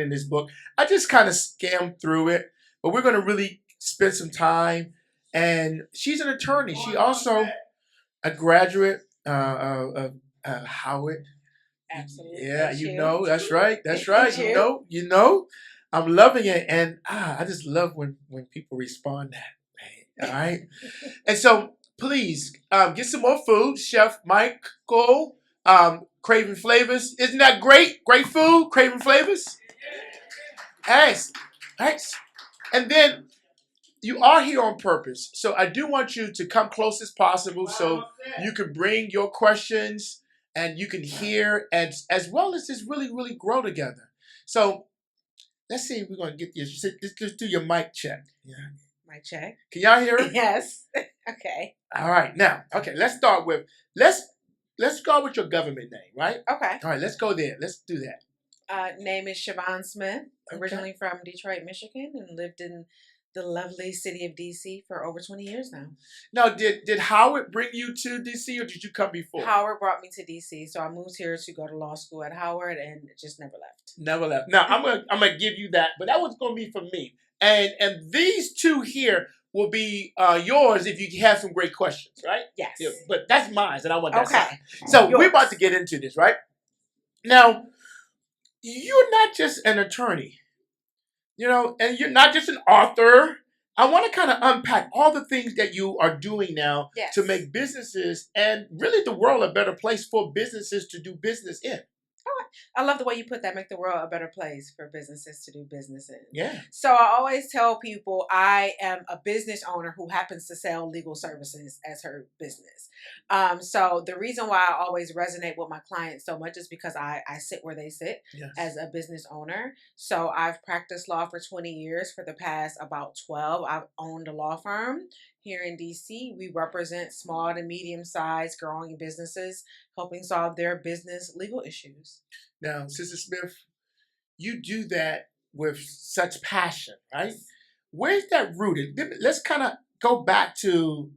in this book. I just kind of skimmed through it, but we're going to really spend some time. And she's an attorney. She also a graduate of Howard. Absolutely. Yeah, Thank you you. know, that's right. That's Thank right. You you. know, you know. I'm loving it. And I just love when people respond that way. All right. And so please get some more food. Chef Michael, Craving Flavors. Isn't that great? Great food, Craving Flavors. Thanks. Thanks. And then you are here on purpose. So I do want you to come close as possible so you can bring your questions and you can hear and as well as just really, really grow together. So let's see if we're going to get this. Just do your mic check. Yeah. Mic check. Can y'all hear it? Yes. Okay. All right. Now, okay, let's start with let's go with your government name, right? Okay. All right, let's go there. Let's do that. Name is Siobhan Smith, Okay. originally from Detroit, Michigan, and lived in the lovely city of DC for over 20 years now. Now, did Howard bring you to DC or did you come before? Howard brought me to DC, so I moved here to go to law school at Howard and just never left. Never left. Now, I'm gonna give you that, but that was gonna be for me. And these two here will be yours if you have some great questions, right? Yes. Yeah, but that's mine, and I want that Okay. side. So Yours. we're about to get into this, right? Now, you're not just an attorney, you know, and you're not just an author. I want to kind of unpack all the things that you are doing now Yes. to make businesses and really the world a better place for businesses to do business in. I love the way you put that, make the world a better place for businesses to do business in. Yeah. So I always tell people I am a business owner who happens to sell legal services as her business. So the reason why I always resonate with my clients so much is because I sit where they sit Yes. as a business owner. So I've practiced law for 20 years. For the past about 12, I've owned a law firm. Here in DC, we represent small to medium-sized growing businesses, helping solve their business legal issues. Now, Sister Smith, you do that with such passion, right? Where's that rooted? Let's kind of go back to,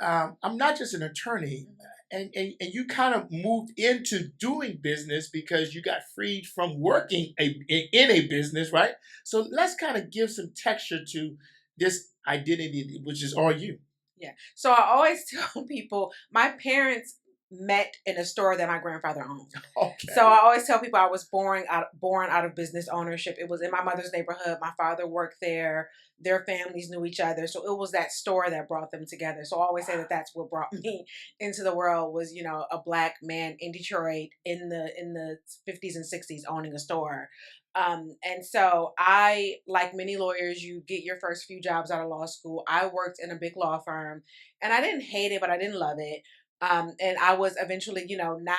I'm not just an attorney, and you kind of moved into doing business because you got freed from working in a business, right? So let's kind of give some texture to this identity, which is all you. Yeah. So I always tell people my parents met in a store that my grandfather owned. Okay. So I always tell people I was born out of business ownership. It was in my mother's neighborhood. My father worked there. Their families knew each other. So it was that store that brought them together. So I always say that that's what brought me into the world was, a black man in Detroit in the 50s and 60s owning a store. And so I, like many lawyers, you get your first few jobs out of law school. I worked in a big law firm and I didn't hate it, but I didn't love it. And I was eventually, not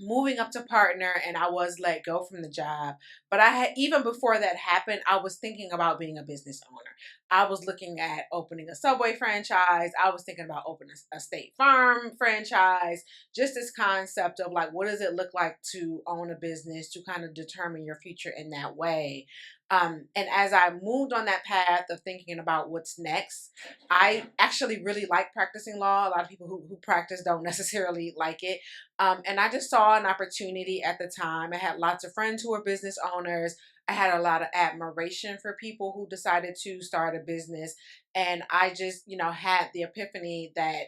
moving up to partner and I was let go from the job. But even before that happened, I was thinking about being a business owner. I was looking at opening a Subway franchise. I was thinking about opening a State Farm franchise. Just this concept of like, what does it look like to own a business, to kind of determine your future in that way. And as I moved on that path of thinking about what's next, I actually really like practicing law. A lot of people who practice don't necessarily like it. And I just saw an opportunity at the time. I had lots of friends who were business owners. I had a lot of admiration for people who decided to start a business. And I just, had the epiphany that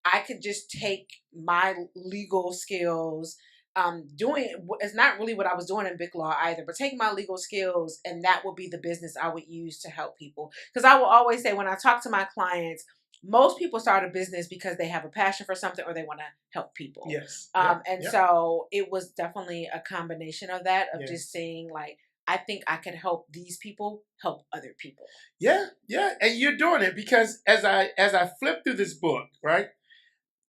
I could just take my legal skills, it's not really what I was doing in big law either, but take my legal skills and that would be the business I would use to help people. Because I will always say when I talk to my clients, most people start a business because they have a passion for something or they want to help people. Yes. So it was definitely a combination of that, of Yes. just saying like, I think I could help these people help other people. Yeah, and you're doing it because as I flip through this book, right,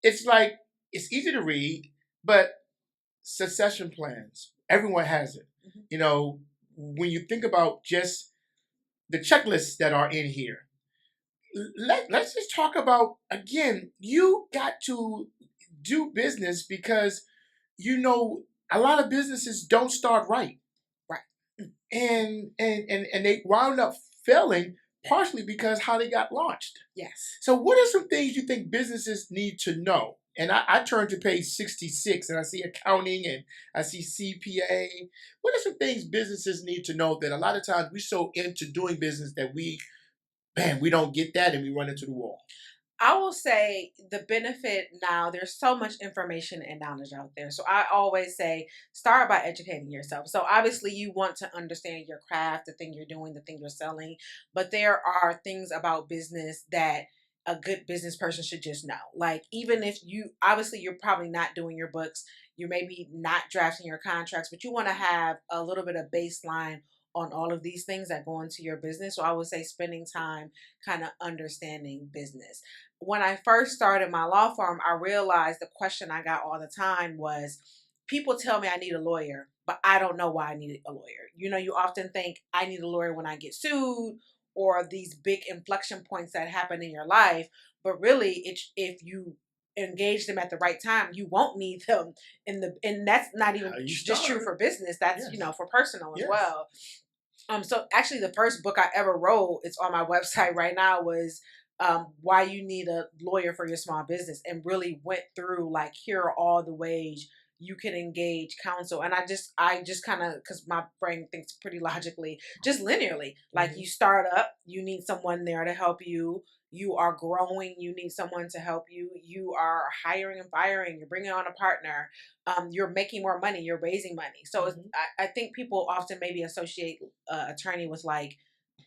it's like it's easy to read, but succession plans, everyone has it. Mm-hmm. When you think about just the checklists that are in here, let's just talk about again. You got to do business because a lot of businesses don't start right. And they wound up failing partially because how they got launched. Yes. So what are some things you think businesses need to know? And I turn to page 66 and I see accounting and I see CPA. What are some things businesses need to know that a lot of times we're so into doing business that we don't get that and we run into the wall? I will say the benefit now, there's so much information and knowledge out there. So I always say start by educating yourself. So obviously you want to understand your craft, the thing you're doing, the thing you're selling, but there are things about business that a good business person should just know. Like even if you obviously you're probably not doing your books, you're maybe not drafting your contracts, but you want to have a little bit of baseline on all of these things that go into your business. So I would say spending time kind of understanding business. When I first started my law firm, I realized the question I got all the time was people tell me I need a lawyer, but I don't know why I need a lawyer. You know, you often think I need a lawyer when I get sued or these big inflection points that happen in your life, but really it's if you engage them at the right time, you won't need them and that's not even How you just true start? for business. That's, Yes. you know, for personal as Yes. well. So actually the first book I ever wrote, it's on my website right now, was why you need a lawyer for your small business, and really went through like here are all the ways you can engage counsel. And I just kind of, because my brain thinks pretty logically, just linearly, like you start up, you need someone there to help you. You are growing, you need someone to help you. You are hiring and firing, you're bringing on a partner, you're making more money, you're raising money. So I think people often maybe associate attorney with like,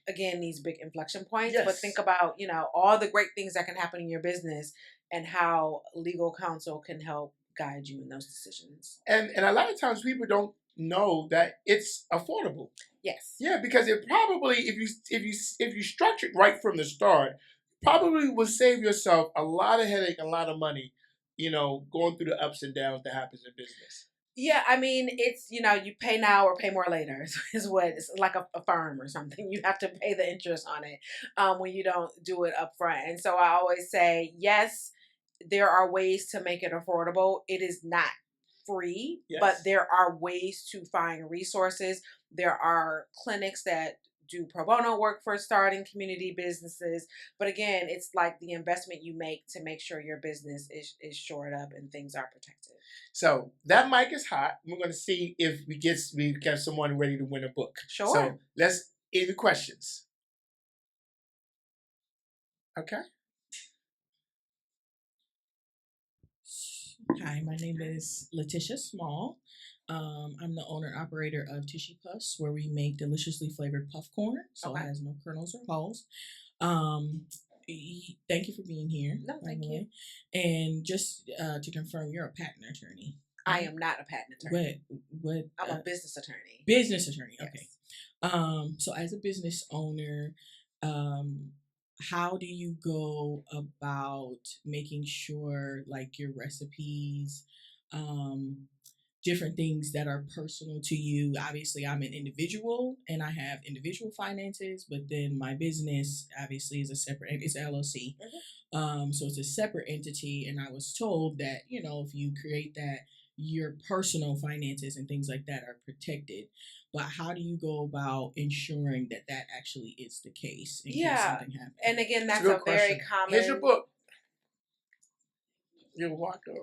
again, these big inflection points. But Yes. think about, you know, all the great things that can happen in your business and how legal counsel can help guide you in those decisions. And a lot of times people don't know that it's affordable. Yes. Yeah, because it probably if you structure it right from the start, probably will save yourself a lot of headache, a lot of money, going through the ups and downs that happens in business. Yeah, I mean, it's, you know, you pay now or pay more later is what it's like a firm or something. You have to pay the interest on it when you don't do it up front. And so I always say, yes, there are ways to make it affordable. It is not free, but Yes. there are ways to find resources. There are clinics that do pro bono work for starting community businesses. But again, it's like the investment you make to make sure your business is shored up and things are protected. So that mic is hot. We're going to see if we get someone ready to win a book. Sure. So let's any questions. Okay. Hi, my name is Letitia Small. I'm the owner operator of Tishy Puffs, where we make deliciously flavored puff corn, so Okay. it has no kernels or hulls. Thank you for being here. No, by thank the you. way. And just to confirm, you're a patent attorney. I am not a patent attorney. What? I'm a business attorney. Business attorney. Yes. Okay. So as a business owner, how do you go about making sure like your recipes, different things that are personal to you? Obviously, I'm an individual and I have individual finances, but then my business obviously is a separate, it's an LLC. So it's a separate entity. And I was told that, if you create that, your personal finances and things like that are protected. But how do you go about ensuring that that actually is the case in case something happens? And again, that's good a very question. common. Here's your book. You're welcome.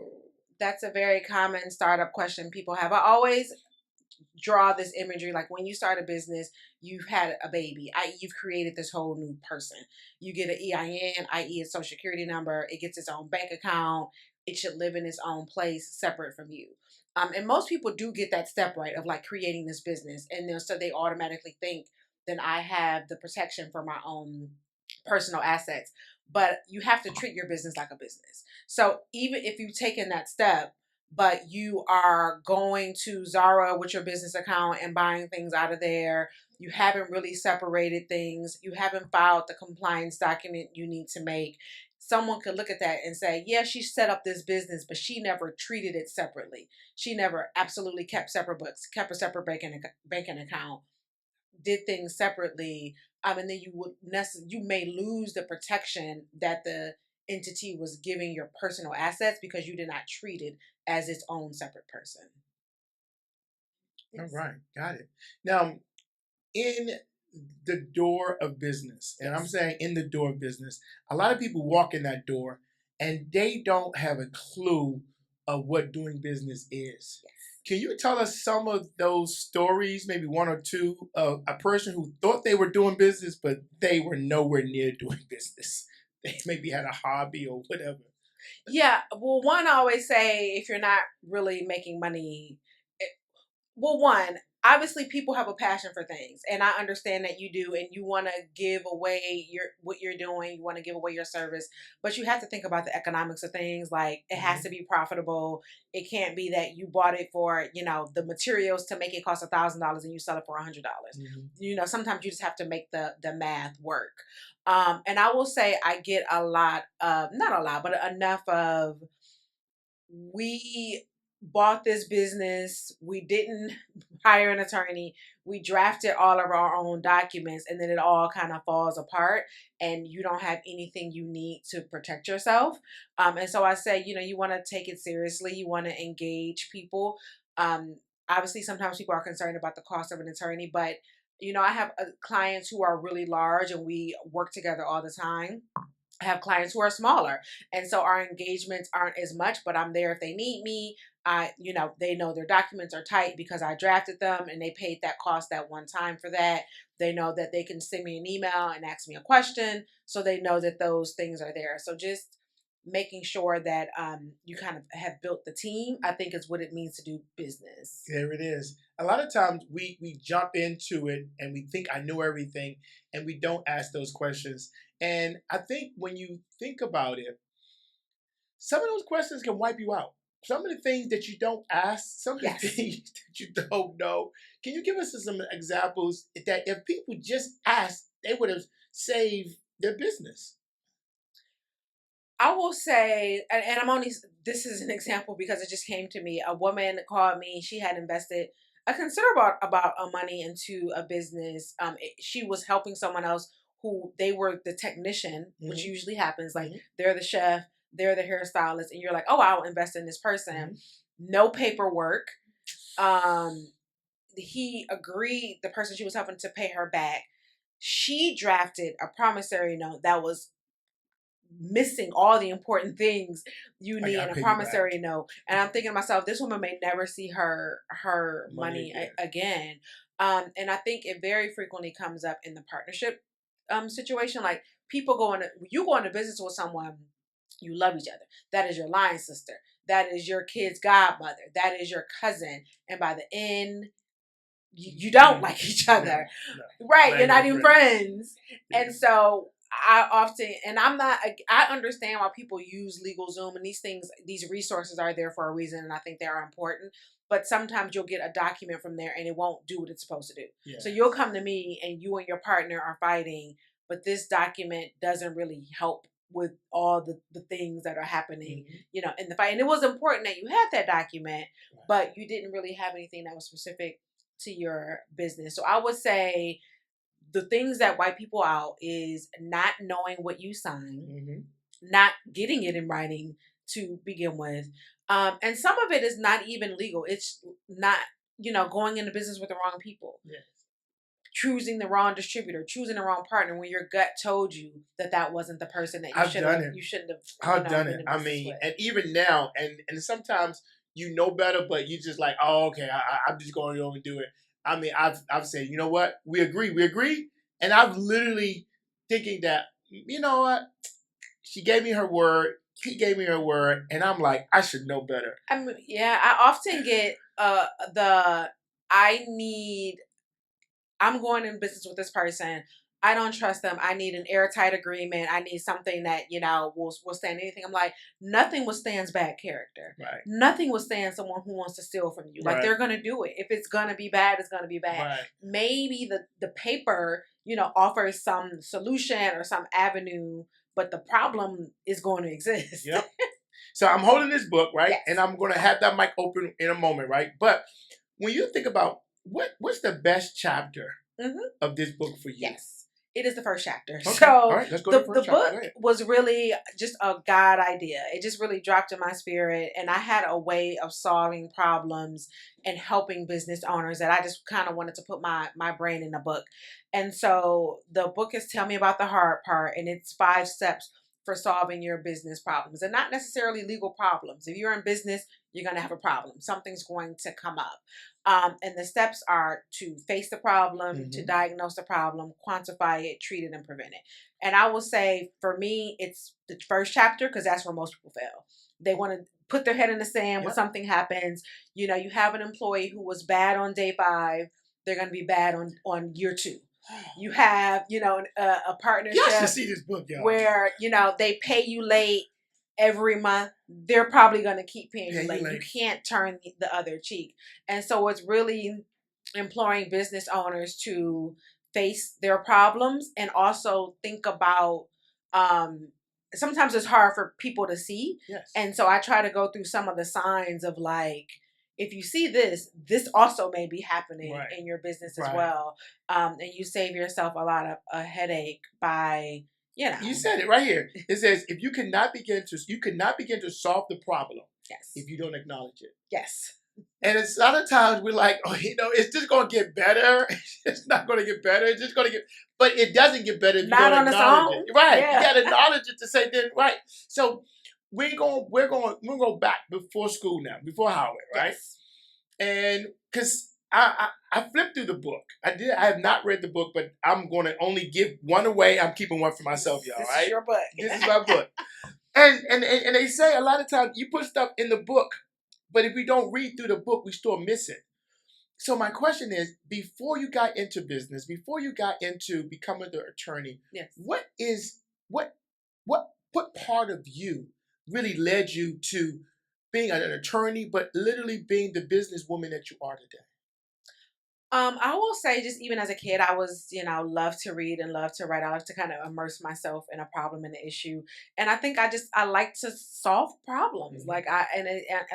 That's a very common startup question people have. I always draw this imagery like when you start a business, you've had a baby, i.e., you've created this whole new person. You get an EIN, i.e., a social security number. It gets its own bank account. It should live in its own place, separate from you. And most people do get that step right of like creating this business, and so they automatically think, then I have the protection for my own personal assets. But you have to treat your business like a business. So even if you've taken that step, but you are going to Zara with your business account and buying things out of there, you haven't really separated things, you haven't filed the compliance document you need to make, someone could look at that and say, yeah, she set up this business, but she never treated it separately. She never absolutely kept separate books, kept a separate banking account, did things separately. And then you may lose the protection that the entity was giving your personal assets because you did not treat it as its own separate person. Yes. All right, got it. Now, in the door of business, and I'm saying in the door of business, a lot of people walk in that door and they don't have a clue of what doing business is. Yes. Can you tell us some of those stories, maybe one or two, of a person who thought they were doing business, but they were nowhere near doing business? They maybe had a hobby or whatever. Yeah. Well, one, I always say, if you're not really making money, well, one, obviously people have a passion for things, and I understand that you do, and you want to give away what you're doing, you want to give away your service, but you have to think about the economics of things. Like, it has to be profitable. It can't be that you bought it for, the materials to make it cost $1,000 and you sell it for $100. Sometimes you just have to make the math work. And I will say I get a lot of, not a lot, but enough of, we bought this business, we didn't hire an attorney, we drafted all of our own documents, and then it all kind of falls apart, and you don't have anything you need to protect yourself. And so I say, you want to take it seriously, you want to engage people. Obviously sometimes people are concerned about the cost of an attorney, but I have clients who are really large and we work together all the time. I have clients who are smaller, and so our engagements aren't as much, but I'm there if they need me. They know their documents are tight because I drafted them and they paid that cost that one time for that. They know that they can send me an email and ask me a question, so they know that those things are there. So just making sure that you kind of have built the team, I think, is what it means to do business. There it is. A lot of times we jump into it and we think I know everything, and we don't ask those questions. And I think when you think about it, some of those questions can wipe you out. Some of the things that you don't ask, some of the things that you don't know. Can you give us some examples that if people just asked, they would have saved their business? I will say, and this is an example because it just came to me. A woman called me. She had invested a considerable amount of money into a business. She was helping someone else who they were the technician, which usually happens. Like, they're the chef, they're the hairstylist, and you're like, oh, I'll invest in this person. No paperwork. He agreed, the person she was helping, to pay her back. She drafted a promissory note that was missing all the important things you need in a promissory note. And I'm thinking to myself, this woman may never see her money again. And I think it very frequently comes up in the partnership situation. Like, you go into business with someone, you love each other. That is your line sister. That is your kid's godmother. That is your cousin. And by the end, you don't like each other. Right. You're not even friends. And so I understand why people use LegalZoom, and these resources are there for a reason, and I think they are important. But sometimes you'll get a document from there and it won't do what it's supposed to do. Yes. So you'll come to me and you and your partner are fighting, but this document doesn't really help with all the things that are happening, in the fight. And it was important that you had that document, but you didn't really have anything that was specific to your business. So I would say the things that wipe people out is not knowing what you sign, not getting it in writing to begin with. And some of it is not even legal. It's not, going into business with the wrong people. Yes. Choosing the wrong distributor, choosing the wrong partner when your gut told you that wasn't the person that you shouldn't have. I've done it. I mean, and even now, and sometimes you know better, but you just like, oh, okay, I'm just going to go and do it. I mean, I've said, you know what, we agree, and I've literally thinking that, you know what, she gave me her word, he gave me her word, and I'm like, I should know better. I mean, yeah, I often get I'm going in business with this person. I don't trust them. I need an airtight agreement. I need something that, will stand anything. I'm like, nothing withstands bad character. Right. Nothing withstands someone who wants to steal from you. Like, they're going to do it. If it's going to be bad, it's going to be bad. Right. Maybe the paper, offers some solution or some avenue, but the problem is going to exist. Yep. So I'm holding this book, right? Yes. And I'm going to have that mic open in a moment, right? But when you think about what's the best chapter of this book for you? Yes. It is the first chapter. Okay. So all right, let's go to the first chapter. The book was really just a God idea. It just really dropped in my spirit. And I had a way of solving problems and helping business owners that I just kind of wanted to put my brain in the book. And so the book is Tell Me About the Hard Part. And it's 5 steps for solving your business problems, and not necessarily legal problems. If you're in business, you're going to have a problem. Something's going to come up. And the steps are to face the problem, to diagnose the problem, quantify it, treat it, and prevent it. And I will say, for me, it's the first chapter, because that's where most people fail. They want to put their head in the sand when something happens. You have an employee who was bad on day 5. They're going to be bad on year 2. You have, a partnership. You should see this book, y'all. Where, they pay you late every month. They're probably going to keep paying you late. You can't turn the other cheek. And so it's really imploring business owners to face their problems and also think about, sometimes it's hard for people to see. Yes. And so I try to go through some of the signs of like, if you see this also may be happening in your business as well. And you save yourself a lot of a headache by, You said it right here. It says, if you cannot begin to solve the problem if you don't acknowledge it. Yes. And it's a lot of times we're like, it's just going to get better. It's not going to get better. It's just going to but it doesn't get better if you don't acknowledge it. Right. Yeah. You got to acknowledge it to say then, right. So we're going back before school now, before Howard, right? Yes. And because I flipped through the book. I have not read the book, but I'm going to only give one away. I'm keeping one for myself, y'all, this right? This is your book. This is my book. And they say a lot of times you put stuff in the book, but if we don't read through the book, we still miss it. So my question is, before you got into business, before you got into becoming the attorney, what part of you really led you to being an attorney, but literally being the businesswoman that you are today? I will say, just even as a kid, I was, love to read and love to write. I love to kind of immerse myself in a problem and an issue. And I think I like to solve problems. Mm-hmm. Like I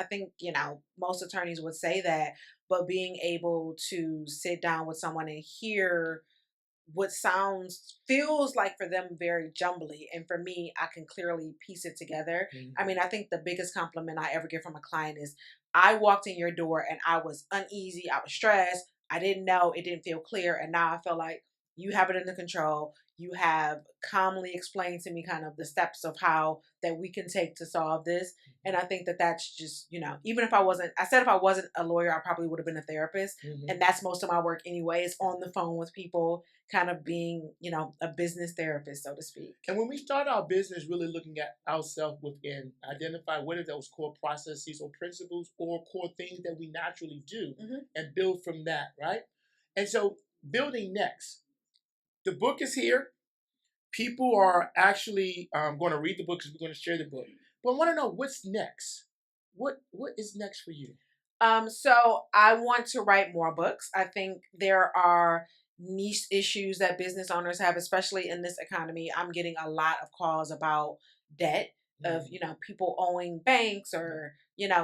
think, most attorneys would say that, but being able to sit down with someone and hear what feels like for them very jumbly, and for me, I can clearly piece it together. Mm-hmm. I mean, I think the biggest compliment I ever get from a client is, I walked in your door and I was uneasy, I was stressed, I didn't know, it didn't feel clear, and now I feel like you have it under control. You have calmly explained to me kind of the steps of how that we can take to solve this. And I think that that's just, even if I wasn't a lawyer, I probably would have been a therapist. Mm-hmm. And that's most of my work anyway, is on the phone with people, kind of being, a business therapist, so to speak. And when we start our business, really looking at ourselves within, identify what are those core processes or principles or core things that we naturally do, and build from that, right? And so building next. The book is here. People are actually going to read the book because we're going to share the book. But I want to know what's next. What is next for you? So I want to write more books. I think there are niche issues that business owners have, especially in this economy. I'm getting a lot of calls about debt, of people owing banks, or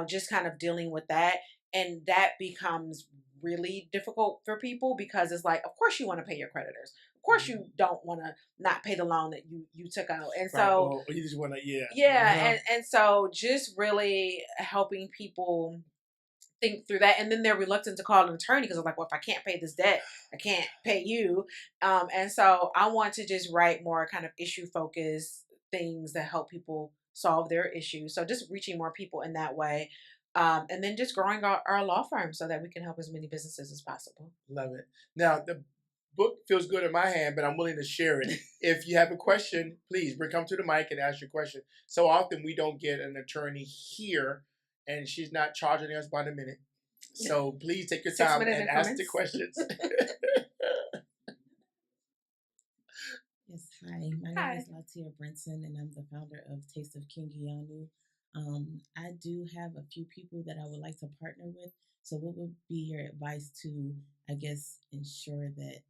just kind of dealing with that, and that becomes really difficult for people, because it's like, of course you want to pay your creditors. Of course you don't want to not pay the loan that you took out. And so you just want to, and so just really helping people think through that. And then they're reluctant to call an attorney because they're like, well, if I can't pay this debt, I can't pay you. And so I want to just write more kind of issue focused things that help people solve their issues. So just reaching more people in that way. And then just growing our law firm so that we can help as many businesses as possible. Love it. Now, the book feels good in my hand, but I'm willing to share it. If you have a question, please come to the mic and ask your question. So often we don't get an attorney here, and she's not charging us by the minute. So please take your time and ask the questions. Yes, hi. My name is Latia Brinson, and I'm the founder of Taste of Kingianu. I do have a few people that I would like to partner with. So what would be your advice to, ensure that,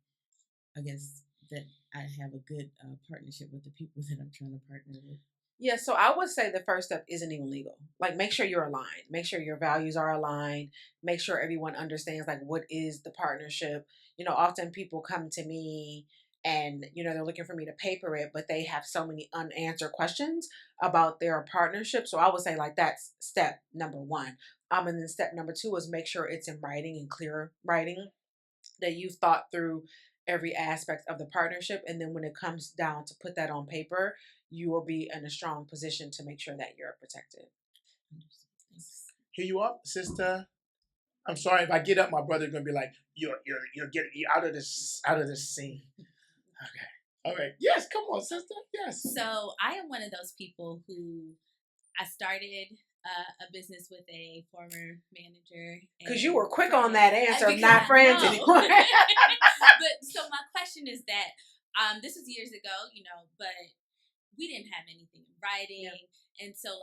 that I have a good partnership with the people that I'm trying to partner with? Yeah, so I would say the first step isn't even legal. Like, make sure you're aligned. Make sure your values are aligned. Make sure everyone understands, like, what is the partnership. Often people come to me and, they're looking for me to paper it, but they have so many unanswered questions about their partnership. So I would say, like, that's step number 1. And then step number 2 is make sure it's in writing, and clear writing, that you've thought through every aspect of the partnership. And then when it comes down to put that on paper, you will be in a strong position to make sure that you're protected. Here you are, sister. I'm sorry if I get up, my brother's gonna be like, you're out of this scene. Okay. All right. Yes, come on, sister. Yes. So I am one of those people who I started a business with a former manager. Because you were quick on that answer of Because not I friends know. anymore. But so my question is that this was years ago, but we didn't have anything in writing, and so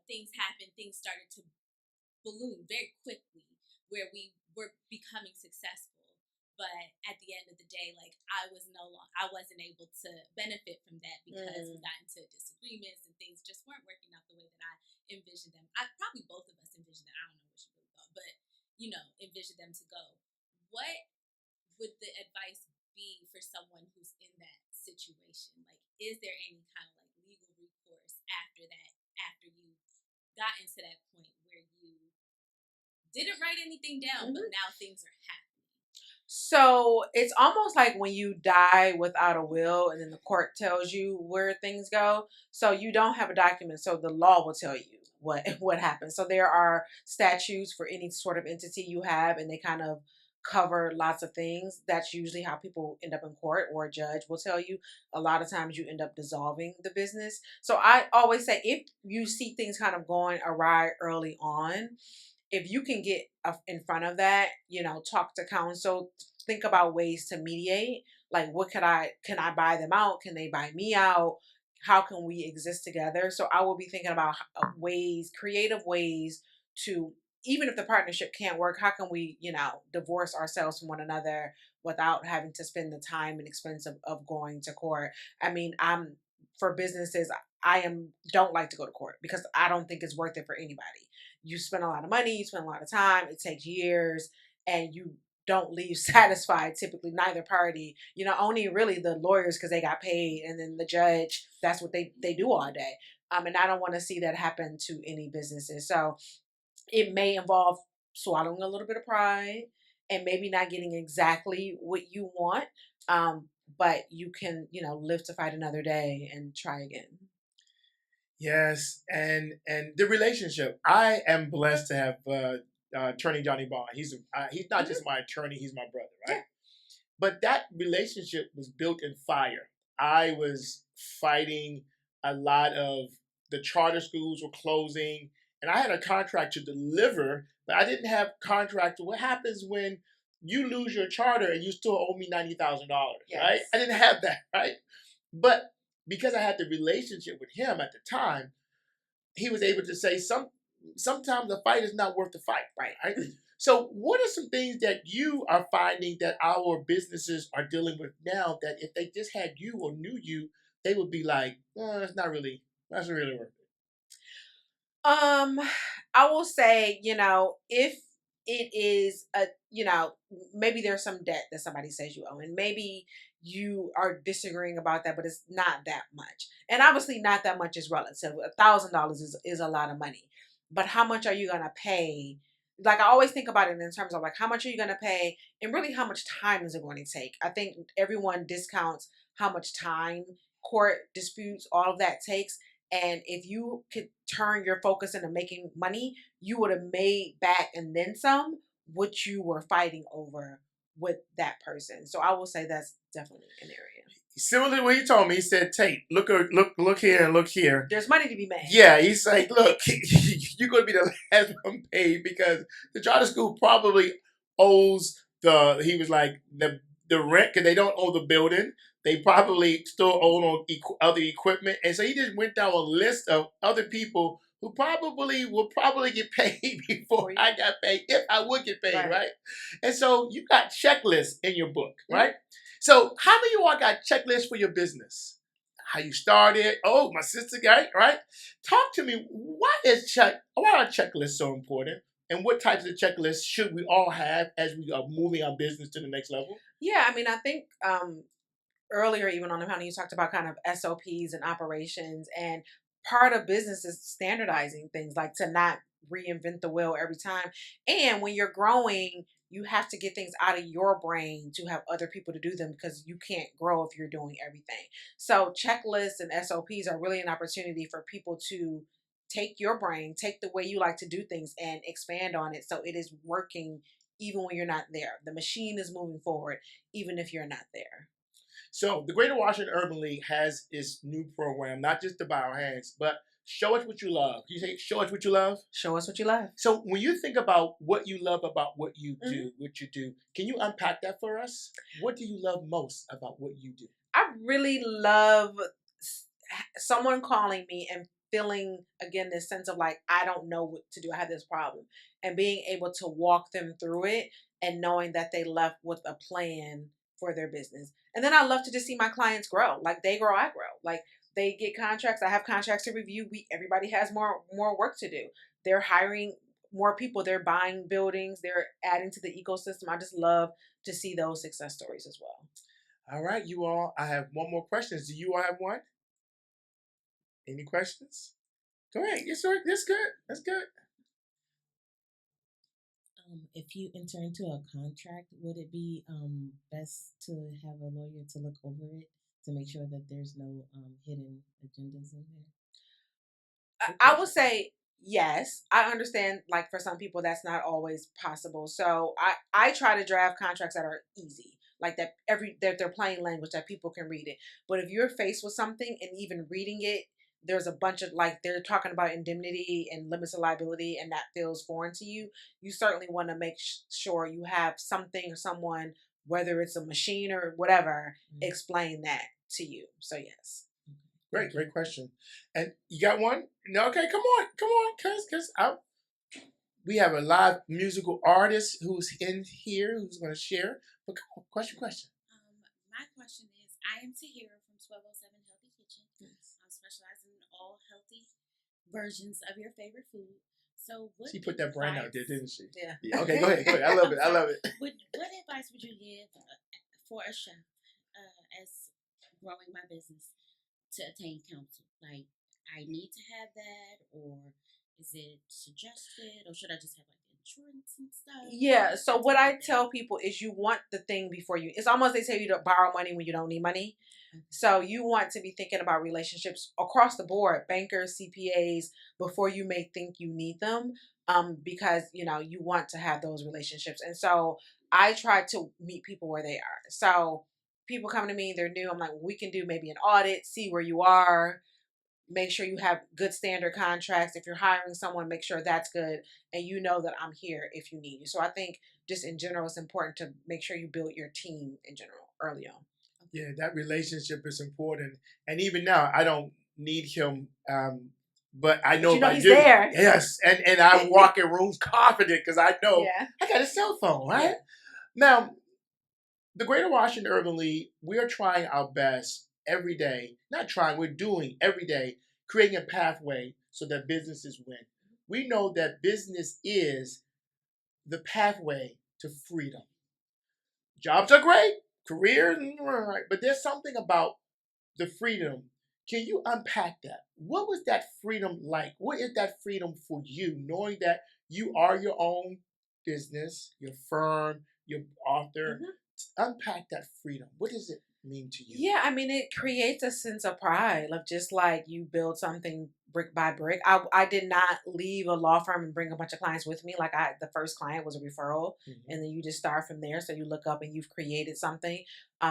things happened. Things started to balloon very quickly, where we were becoming successful. But at the end of the day, I wasn't able to benefit from that because we got into disagreements and things just weren't working out the way that I envisioned them. Probably both of us envisioned it. I don't know what you really thought, but envisioned them to go. What would the advice be for someone who's in that situation? Is there any kind of legal recourse after that, after you got into that point where you didn't write anything down, but now things are happening? So it's almost like when you die without a will and then the court tells you where things go. So you don't have a document. So the law will tell you what happens. So there are statutes for any sort of entity you have, and they kind of cover lots of things. That's usually how people end up in court, or a judge will tell you. A lot of times you end up dissolving the business. So I always say, if you see things kind of going awry early on, if you can get in front of that, talk to counsel, think about ways to mediate. What can I buy them out? Can they buy me out? How can we exist together? So I will be thinking about creative ways to, even if the partnership can't work, how can we, divorce ourselves from one another without having to spend the time and expense of going to court? I mean, for businesses, don't like to go to court because I don't think it's worth it for anybody. You spend a lot of money, you spend a lot of time, it takes years, and you don't leave satisfied, typically neither party. Only really the lawyers because they got paid, and then the judge, that's what they do all day. And I don't want to see that happen to any businesses. So it may involve swallowing a little bit of pride and maybe not getting exactly what you want. But you can, live to fight another day and try again. Yes, and the relationship. I am blessed to have attorney Johnny Bond. He's not just my attorney; he's my brother, right? Yeah. But that relationship was built in fire. I was fighting a lot of the charter schools were closing, and I had a contract to deliver, but I didn't have contract. What happens when you lose your charter and you still owe me $90,000, right? I didn't have that, right? But because I had the relationship with him at the time, he was able to say sometimes the fight is not worth the fight, right? So what are some things that you are finding that our businesses are dealing with now that if they just had you or knew you, they would be like, that's not really worth it? I will say, if it is maybe there's some debt that somebody says you owe, and maybe you are disagreeing about that, but it's not that much. And obviously not that much is relative. $1,000 is a lot of money. But how much are you going to pay? I always think about it in terms of how much are you going to pay, and really how much time is it going to take? I think everyone discounts how much time court disputes, all of that takes. And if you could turn your focus into making money, you would have made back and then some what you were fighting over with that person. So I will say that's definitely an area. Similar to what he told me, he said, Tate, look here and look here. There's money to be made. Yeah, he's like, look, you're going to be the last one paid because the charter school probably owes he was like, the rent, because they don't own the building. They probably still own on other equipment. And so he just went down a list of other people who will probably get paid before I got paid, if I would get paid, right? And so you got checklists in your book, right? So how many of you all got checklists for your business? How you started? Oh, my sister got it, right? Talk to me. Why are checklists so important? And what types of checklists should we all have as we are moving our business to the next level? Yeah, I mean, I think earlier, even on the panel, you talked about kind of SOPs and operations, and part of business is standardizing things, to not reinvent the wheel every time. And when you're growing, you have to get things out of your brain to have other people to do them, because you can't grow if you're doing everything. So checklists and SOPs are really an opportunity for people to take your brain, take the way you like to do things, and expand on it so it is working even when you're not there. The machine is moving forward even if you're not there. So the Greater Washington Urban League has its new program, not just the biohacks, but show us what you love. You say, show us what you love? Show us what you love. So when you think about what you love about what you do, can you unpack that for us? What do you love most about what you do? I really love someone calling me and feeling, again, this sense of like, I don't know what to do. I have this problem. And being able to walk them through it and knowing that they left with a plan for their business. And then I love to just see my clients grow. Like they grow, I grow. Like they get contracts. I have contracts to review. Everybody has more work to do. They're hiring more people. They're buying buildings. They're adding to the ecosystem. I just love to see those success stories as well. All right, you all. I have one more question. Do you all have one? Any questions? Go ahead. Yes, sir. That's good. That's good. If you enter into a contract, would it be best to have a lawyer to look over it to make sure that there's no hidden agendas in there? I would say yes. I understand, like, for some people that's not always possible. So I try to draft contracts that are easy, like that they're plain language that people can read it. But if you're faced with something and even reading it, there's a bunch of, like, they're talking about indemnity and limits of liability, and that feels foreign to you, you certainly want to make sure you have something or someone, whether it's a machine or whatever, explain that to you. So yes. Great question. And you got one? No, okay, come on, cause we have a live musical artist who's in here who's going to share. But come on, question. My question is, I am Tahira from 1207 Healthy Kitchen. Yes. I'm specializing in all healthy versions of your favorite food. So what She put that brand out there, advice- didn't she? Yeah. Okay, go ahead. I love it. What advice would you give for a chef as growing my business to attain counsel? Like, I need to have that, or is it suggested, or should I just have like insurance and stuff? Yeah. So That what type I of thing. tell people is you want the thing before you. It's almost, they tell you to borrow money when you don't need money. So you want to be thinking about relationships across the board, bankers, CPAs, before you may think you need them, because you want to have those relationships. And so I try to meet people where they are. So people come to me, they're new. I'm like, we can do maybe an audit, see where you are. Make sure you have good standard contracts. If you're hiring someone, make sure that's good. And you know that I'm here if you need me. So I think just in general, it's important to make sure you build your team in general early on. Yeah, that relationship is important. And even now, I don't need him, but I know you if know I he's do. there. Yes, and I walk in rooms confident because I know Yeah. I got a cell phone, right? Yeah. Now, the Greater Washington Urban League, we are trying our best every day. Not trying, we're doing every day, creating a pathway so that businesses win. We know that business is the pathway to freedom. Jobs are great, careers, right, but there's something about the freedom. Can you unpack that? What was that freedom like? What is that freedom for you, knowing that you are your own business, your firm, your author? Unpack that freedom. What does it mean to you? Yeah, I mean, it creates a sense of pride of just like you build something brick by brick. I did not leave a law firm and bring a bunch of clients with me. Like the first client was a referral, and then you just start from there. So you look up and you've created something.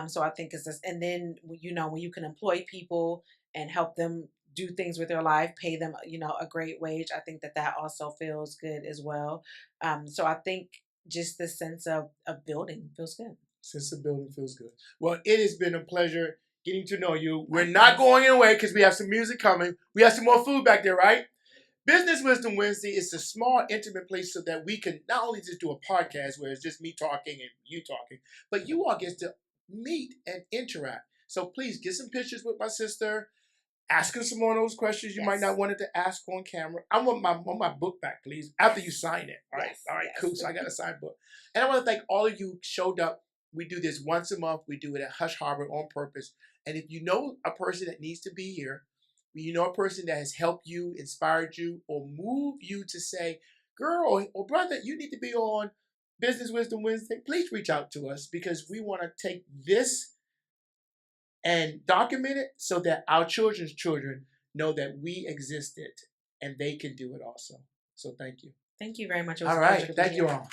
So I think it's this, and then when you can employ people and help them do things with their life, pay them a great wage. I think that also feels good as well. So I think just the sense of building feels good. Sense of building feels good. Well, it has been a pleasure getting to know you. We're not going away because we have some music coming. We have some more food back there, right? Business Wisdom Wednesday is a small, intimate place so that we can not only just do a podcast where it's just me talking and you talking, but you all get to meet and interact. So please get some pictures with my sister. Ask her some more of those questions you might not wanted to ask on camera. I want my book back, please, after you sign it. All right, Yes, all right, yes. cool. So I got a signed book. And I want to thank all of you who showed up. We do this once a month. We do it at Hush Harbor on purpose. And if you know a person that needs to be here, you know a person that has helped you, inspired you, or moved you to say, girl or brother, you need to be on Business Wisdom Wednesday, please reach out to us because we want to take this and document it so that our children's children know that we existed and they can do it also. So thank you. Thank you very much. It was All a pleasure right. to be Thank you here. all.